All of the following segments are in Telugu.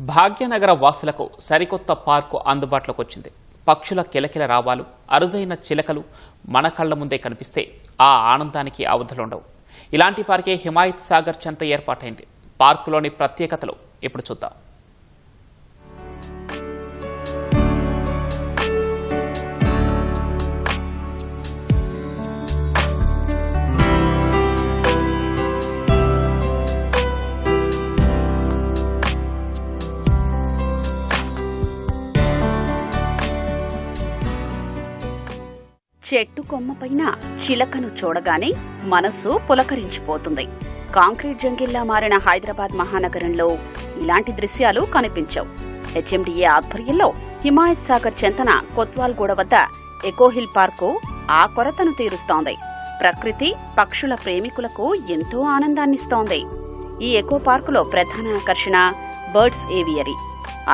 భాగ్యనగర వాసులకు సరికొత్త పార్కు అందుబాటులోకి వచ్చింది. పక్షుల కిలకిల రావాలు, అరుదైన చిలకలు మన కళ్ల ముందే కనిపిస్తే ఆ ఆనందానికి అవధులుండవు. ఇలాంటి పార్కే హిమాయత్ సాగర్ చెంత ఏర్పాటైంది. పార్కులోని ప్రత్యేకతలు ఇప్పుడు చూద్దాం. చెట్టు కొమ్మపైన చిలకను చూడగానే మనస్సు పులకరించిపోతుంది. కాంక్రీట్ జంగిల్లా మారిన హైదరాబాద్ మహానగరంలో ఇలాంటి దృశ్యాలు కనిపించవు. హెచ్ఎండిఏ ఆధ్వర్యంలో హిమాయత్ సాగర్ చెంతన కొత్వాల్గూడ వద్ద ఎకోహిల్ పార్కు ఆ కొరతను తీరుస్తోంది. ప్రకృతి, పక్షుల ప్రేమికులకు ఎంతో ఆనందాన్నిస్తోంది. ఈ ఎకో పార్కులో ప్రధాన ఆకర్షణ బర్డ్స్ ఏవియరీ.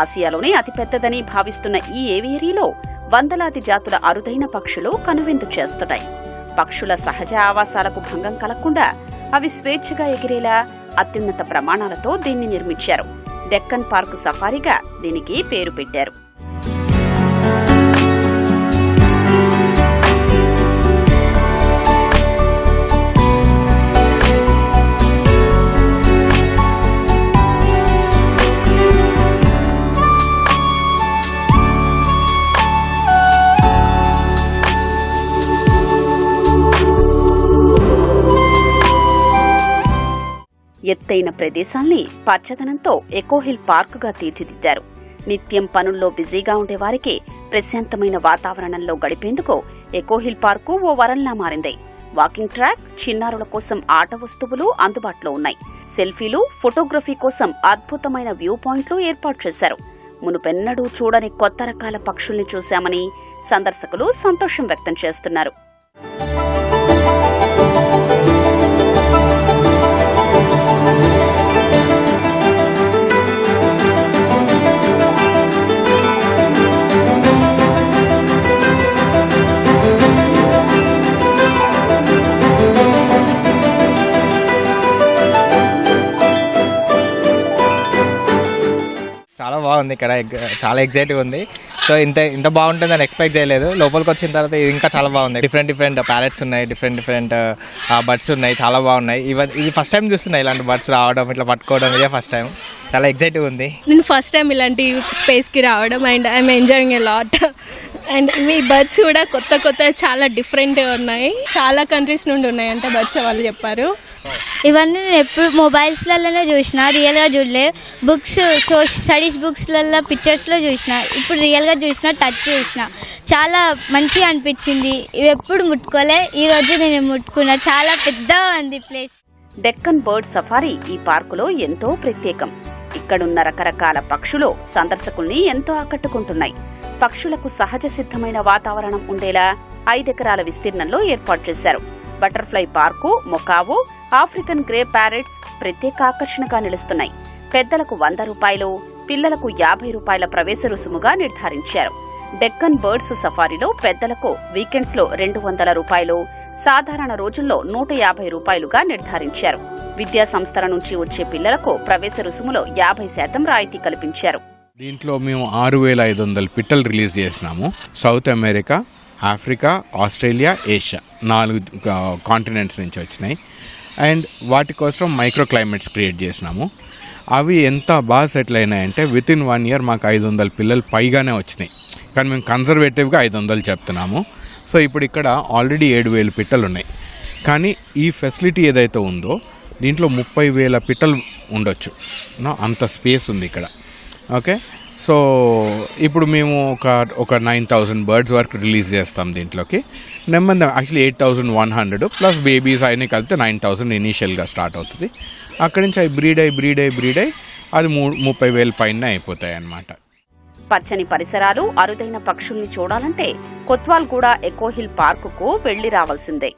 ఆసియాలోనే అతిపెద్దదని భావిస్తున్న ఈ ఏవియరీలో వందలాది జాతుల అరుదైన పక్షులు కనువిందు చేస్తున్నాయి. పక్షుల సహజ ఆవాసాలకు భంగం కలగకుండా అవి స్వేచ్ఛగా ఎగిరేలా అత్యున్నత ప్రమాణాలతో దీన్ని నిర్మించారు. డెక్కన్ పార్క్ సఫారీగా దీనికి పేరు పెట్టారు. ఎత్తైన ప్రదేశాల్ని పచ్చదనంతో ఎకోహిల్ పార్కుగా తీర్చిదిద్దారు. నిత్యం పనుల్లో బిజీగా ఉండేవారికి ప్రశాంతమైన వాతావరణంలో గడిపేందుకు ఎకోహిల్ పార్కు ఓ వరంలా మారింది. వాకింగ్ ట్రాక్, చిన్నారుల కోసం ఆట వస్తువులు అందుబాటులో ఉన్నాయి. సెల్ఫీలు, ఫోటోగ్రఫీ కోసం అద్భుతమైన వ్యూ పాయింట్లు ఏర్పాటు చేశారు. మునుపెన్నడూ చూడని కొత్త రకాల పక్షుల్ని చూశామని సందర్శకులు సంతోషం వ్యక్తం చేస్తున్నారు. చాలా బాగుంది. ఇక్కడ చాలా ఎగ్జైటివ్ ఉంది. సో ఇంత బాగుంటుందని ఎక్స్పెక్ట్ చేయలేదు. లోపలికి వచ్చిన తర్వాత ఇది ఇంకా చాలా బాగుంది. డిఫరెంట్ ప్యారెట్స్ ఉన్నాయి, డిఫరెంట్ బర్డ్స్ ఉన్నాయి, చాలా బాగున్నాయి. ఇది ఫస్ట్ టైం చూస్తున్నాయి ఇలాంటి బర్డ్స్ రావడం, ఇట్లా పట్టుకోవడం, ఇదే ఫస్ట్ టైం. చాలా ఎగ్జైటివ్ ఉంది. నేను ఫస్ట్ టైం ఇలాంటి స్పేస్కి రావడం and I'm enjoying a lot. And ఈ బర్డ్స్ కూడా కొత్త చాలా డిఫరెంట్గా ఉన్నాయి. చాలా కంట్రీస్ నుండి ఉన్నాయంట బర్డ్స్ వాళ్ళు చెప్పారు. ఇవన్నీ నేను ఎప్పుడు మొబైల్స్లలోనే చూసిన, రియల్గా చూడలే. బుక్స్, స్టడీస్ బుక్స్లలో, పిక్చర్స్లో చూసిన. ఇప్పుడు రియల్గా చూసిన, టచ్ చేసిన. చాలా మంచిగా అనిపించింది. ఇవి ఎప్పుడు ముట్టుకోలే, ఈరోజు నేను ముట్టుకున్నా. చాలా పెద్దగా ఉంది ప్లేస్. డెక్కన్ బర్డ్ సఫారీ ఈ పార్కులో ఎంతో ప్రత్యేకం. ఇక్కడున్న రకరకాల పక్షులు సందర్శకుల్ని ఎంతో ఆకట్టుకుంటున్నాయి. పక్షులకు సహజ సిద్ధమైన వాతావరణం ఉండేలా 5 ఎకరాల విస్తీర్ణంలో ఏర్పాటు చేశారు. Butterfly park, macaw, African grey parrots ప్రత్యేక ఆకర్షణగా నిలుస్తున్నాయి. పెద్దలకు ₹100, పిల్లలకు ₹50 ప్రవేశ రుసుముగా నిర్ధారించారు. డెక్కన్ బర్డ్స్ సఫారీలో పెద్దలకు వీకెండ్స్ లో ₹200, సాధారణ రోజుల్లో ₹150గా నిర్ధారించారు. విద్యా సంస్థల నుంచి వచ్చే పిల్లలకు ప్రవేశ రుసుములో 50% రాయితీ కల్పించారు. దీంట్లో మేము 6500 పిట్టలు రిలీజ్ చేసినాము. South America, Africa, Australia, Asia 4 continents నుంచి వచ్చినాయి. అండ్ వాటి కోసం మైక్రో క్లైమేట్స్ క్రియేట్ చేసినాము. అవి ఎంత బాగా సెటిల్ అయినాయంటే వితిన్ 1 year మాకు 500 పిల్లలు పైగానే వచ్చినాయి. కానీ మేము కన్జర్వేటివ్గా 500 చెప్తున్నాము. సో ఇప్పుడు ఇక్కడ ఆల్రెడీ 7000 పిట్టలు ఉన్నాయి. కానీ ఈ ఫెసిలిటీ ఏదైతే ఉందో దీంట్లో 30,000 పిట్టలు ఉండొచ్చు. అంత స్పేస్ ఉంది ఇక్కడ. ఓకే, సో ఇప్పుడు మేము ఒక 9,000 బర్డ్స్ వరకు రిలీజ్ చేస్తాం దీంట్లోకి. నెమ్మది యాక్చువల్లీ 8,100 ప్లస్ బేబీస్ అన్నీ కలిపితే 9,000 ఇనీషియల్గా స్టార్ట్ అవుతుంది. అక్కడి నుంచి అవి బ్రీడ్ అయ్యి అది 30,000 పైన అయిపోతాయి అన్నమాట. పచ్చని పరిసరాలు, అరుదైన పక్షుల్ని చూడాలంటే కొత్వాల్గూడ ఎకోహిల్ పార్కుకు వెళ్లి రావాల్సిందే.